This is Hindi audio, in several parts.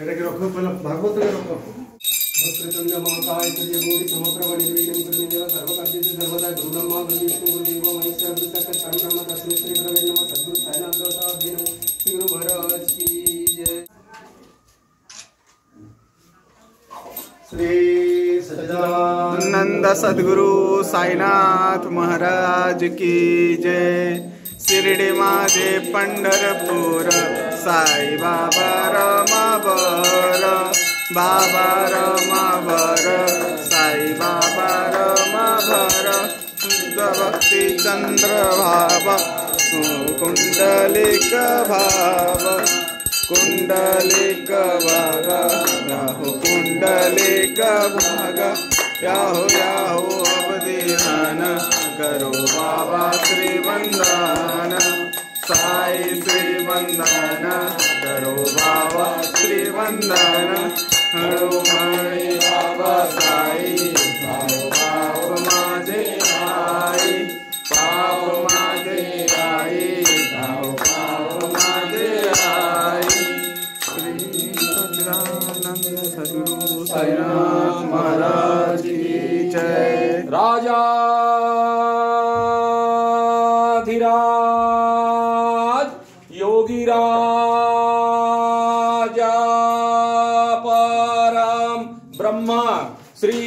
এটা কি রকম বলা ভাগবত এর রকম ভক্তচন্দ্র মহাকায় সূর্য গৌরী সমপ্রভ নির্বিঘ্नं কুরুমেদেব সর্বকার্যেষু সর্বদা গুরুব্রহ্মা গুরুবিষ্ণু গুরুদেবো মহেশ্বর গুरुसाक्षात् परब्रह्म तस्मै श्री गुरवे नमः सद्गुरु साईनाथ देवता श्री गुरु महाराज की जय। श्री सच्चिदानंद सद्गुरु साईनाथ महाराज की जय। शिर्डी माझे पंढरपूर साई बाबा रमावर, बाबा रमावर साई बाबा रमावर। शुद्ध भक्ति चंद्र भाव कुंडलिक भाव, कुंडलिक भाग याहो कुंडलिक भाग याहो याहो अवधिधान करो बाबा श्री वंदन, साई श्री वंदन करो बाबा श्री वंदन। हरो हरे बाबा साई पाप पाप माझे आई, पाप माझे आई पाप पाप माझे आई। सच्चिदानंद सद्गुरु साईनाथ महाराज की जय। राजाधिराज योगीराजा परम ब्रह्मा श्री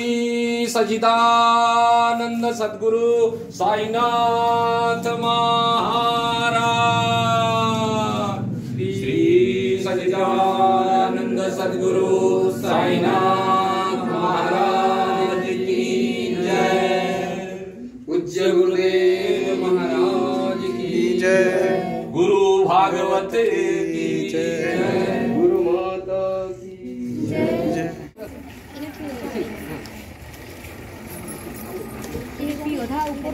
सच्चिदानंद सद्गुरु साईनाथ महाराज, श्री सच्चिदानंद सद्गुरु साईनाथ महाराज की जय। पूज्य गुरुदेव महाराज की जय। गुरु भागवत की जय। गुरु माता की जय। ये भी उधर ऊपर